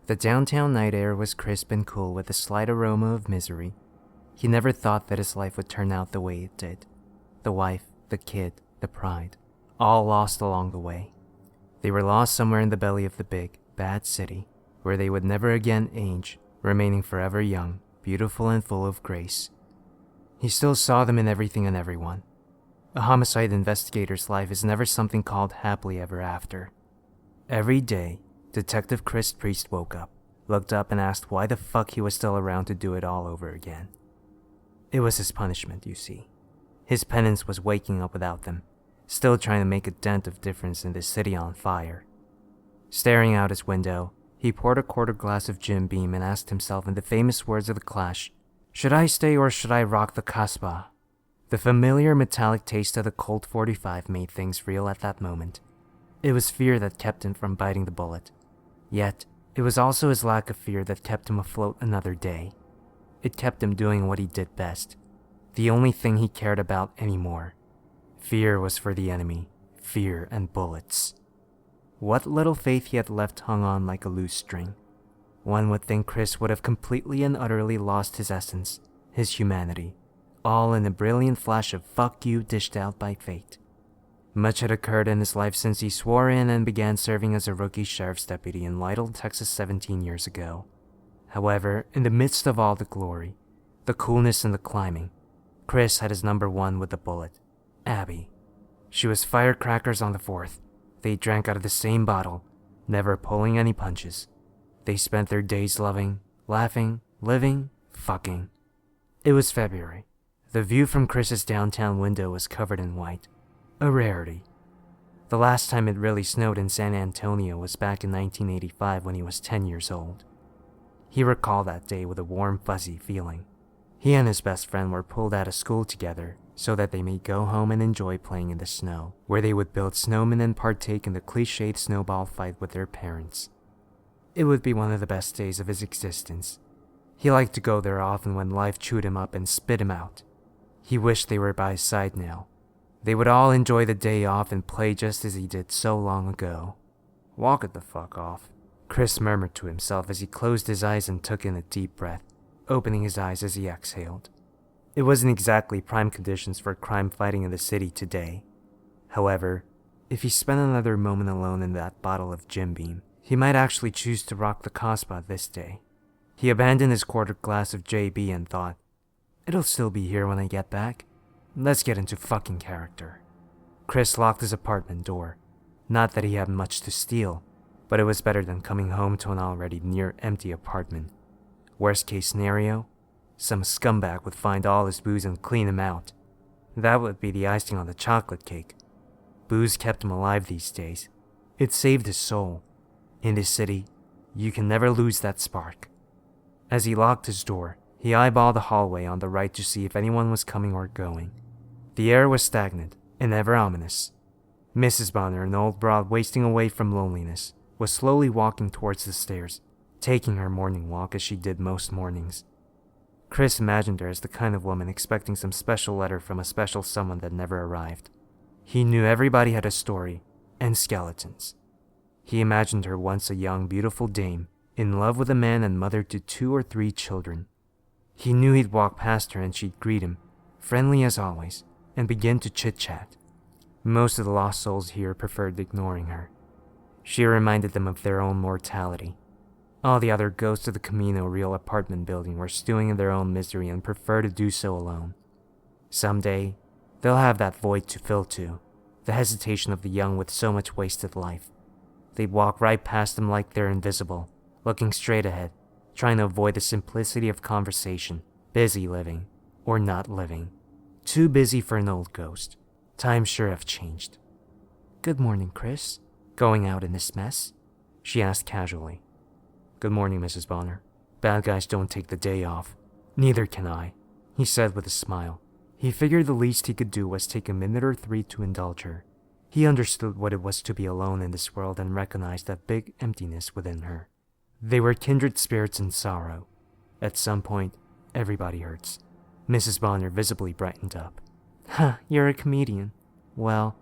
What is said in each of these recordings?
The downtown night air was crisp and cool with a slight aroma of misery. He never thought that his life would turn out the way it did. The wife, the kid, the pride, all lost along the way. They were lost somewhere in the belly of the big, bad city, where they would never again age, remaining forever young, beautiful and full of grace. He still saw them in everything and everyone. A homicide investigator's life is never something called happily ever after. Every day, Detective Chris Priest woke up, looked up and asked why the fuck he was still around to do it all over again. It was his punishment, you see. His penance was waking up without them, still trying to make a dent of difference in this city on fire. Staring out his window, he poured a quarter glass of Jim Beam and asked himself in the famous words of the Clash, "Should I stay or should I rock the Casbah?" The familiar metallic taste of the Colt 45 made things real at that moment. It was fear that kept him from biting the bullet. Yet, it was also his lack of fear that kept him afloat another day. It kept him doing what he did best, the only thing he cared about anymore. Fear was for the enemy, fear and bullets. What little faith he had left hung on like a loose string. One would think Chris would have completely and utterly lost his essence, his humanity, all in a brilliant flash of fuck you dished out by fate. Much had occurred in his life since he swore in and began serving as a rookie sheriff's deputy in Lytle, Texas 17 years ago. However, in the midst of all the glory, the coolness and the climbing, Chris had his number one with the bullet, Abby. She was firecrackers on the 4th. They drank out of the same bottle, never pulling any punches. They spent their days loving, laughing, living, fucking. It was February. The view from Chris's downtown window was covered in white. A rarity. The last time it really snowed in San Antonio was back in 1985 when he was 10 years old. He recalled that day with a warm, fuzzy feeling. He and his best friend were pulled out of school together so that they may go home and enjoy playing in the snow, where they would build snowmen and partake in the cliched snowball fight with their parents. It would be one of the best days of his existence. He liked to go there often when life chewed him up and spit him out. He wished they were by his side now. They would all enjoy the day off and play just as he did so long ago. "Walk it the fuck off," Chris murmured to himself as he closed his eyes and took in a deep breath, opening his eyes as he exhaled. It wasn't exactly prime conditions for crime fighting in the city today. However, if he spent another moment alone in that bottle of Jim Beam, he might actually choose to rock the Casbah this day. He abandoned his quarter glass of JB and thought, "It'll still be here when I get back. Let's get into fucking character." Chris locked his apartment door. Not that he had much to steal, but it was better than coming home to an already near-empty apartment. Worst case scenario, some scumbag would find all his booze and clean him out. That would be the icing on the chocolate cake. Booze kept him alive these days. It saved his soul. In this city, you can never lose that spark. As he locked his door, he eyeballed the hallway on the right to see if anyone was coming or going. The air was stagnant and ever ominous. Mrs. Bonner, an old broad wasting away from loneliness, was slowly walking towards the stairs, taking her morning walk as she did most mornings. Chris imagined her as the kind of woman expecting some special letter from a special someone that never arrived. He knew everybody had a story, and skeletons. He imagined her once a young, beautiful dame, in love with a man and mother to 2 or 3 children. He knew he'd walk past her and she'd greet him, friendly as always, and begin to chit-chat. Most of the lost souls here preferred ignoring her. She reminded them of their own mortality. All the other ghosts of the Camino Real apartment building were stewing in their own misery and prefer to do so alone. Someday, they'll have that void to fill too, the hesitation of the young with so much wasted life. They'd walk right past them like they're invisible, looking straight ahead, trying to avoid the simplicity of conversation, busy living, or not living. Too busy for an old ghost. Times sure have changed. "Good morning, Chris. Going out in this mess?" she asked casually. "Good morning, Mrs. Bonner. Bad guys don't take the day off. Neither can I," he said with a smile. He figured the least he could do was take a minute or 3 to indulge her. He understood what it was to be alone in this world and recognized that big emptiness within her. They were kindred spirits in sorrow. At some point, everybody hurts. Mrs. Bonner visibly brightened up. "Huh, you're a comedian. Well,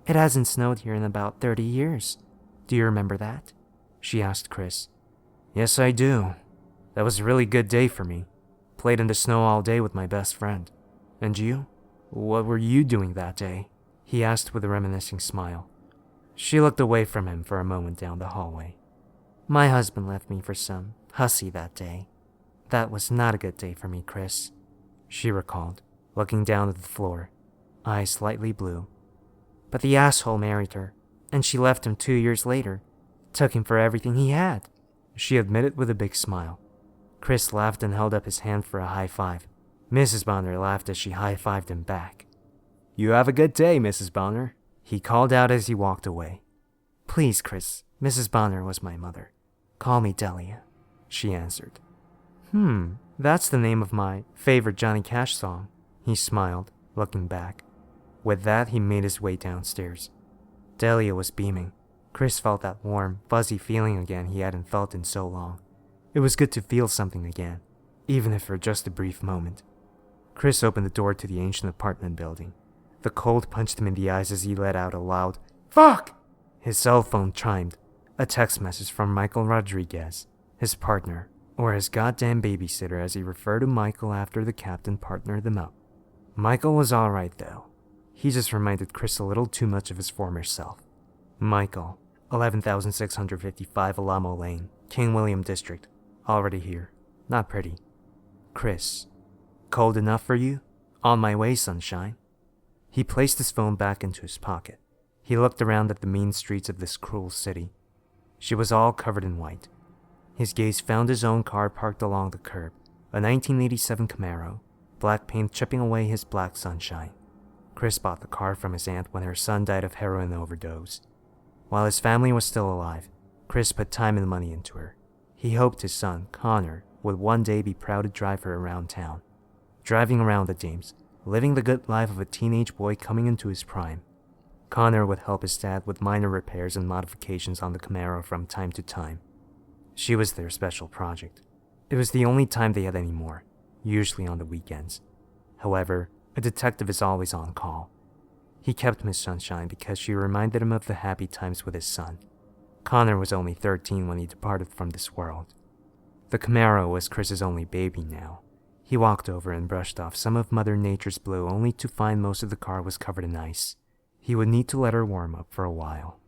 it hasn't snowed here in about 30 years. Do you remember that?" she asked Chris. Yes, I do. That was a really good day for me. Played in the snow all day with my best friend. And you? What were you doing that day? He asked with a reminiscing smile. She looked away from him for a moment down the hallway. My husband left me for some hussy that day. That was not a good day for me, Chris, she recalled, looking down at the floor, eyes slightly blue. But the asshole married her, and she left him 2 years later. Took him for everything he had, she admitted with a big smile. Chris laughed and held up his hand for a high five. Mrs. Bonner laughed as she high-fived him back. You have a good day, Mrs. Bonner, he called out as he walked away. Please, Chris, Mrs. Bonner was my mother. Call me Delia, she answered. That's the name of my favorite Johnny Cash song, he smiled, looking back. With that, he made his way downstairs. Delia was beaming. Chris felt that warm, fuzzy feeling again he hadn't felt in so long. It was good to feel something again, even if for just a brief moment. Chris opened the door to the ancient apartment building. The cold punched him in the eyes as he let out a loud, "Fuck!" His cell phone chimed, a text message from Michael Rodriguez, his partner, or his goddamn babysitter as he referred to Michael after the captain partnered them up. Michael was alright though. He just reminded Chris a little too much of his former self. Michael, 11,655 Alamo Lane, King William District. Already here. Not pretty. Chris. Cold enough for you? On my way, sunshine. He placed his phone back into his pocket. He looked around at the mean streets of this cruel city. She was all covered in white. His gaze found his own car parked along the curb, a 1987 Camaro, black paint chipping away his black sunshine. Chris bought the car from his aunt when her son died of heroin overdose. While his family was still alive, Chris put time and money into her. He hoped his son, Connor, would one day be proud to drive her around town. Driving around the Dames, living the good life of a teenage boy coming into his prime. Connor would help his dad with minor repairs and modifications on the Camaro from time to time. She was their special project. It was the only time they had any more, usually on the weekends. However, a detective is always on call. He kept Miss Sunshine because she reminded him of the happy times with his son. Connor was only 13 when he departed from this world. The Camaro was Chris's only baby now. He walked over and brushed off some of Mother Nature's blue only to find most of the car was covered in ice. He would need to let her warm up for a while.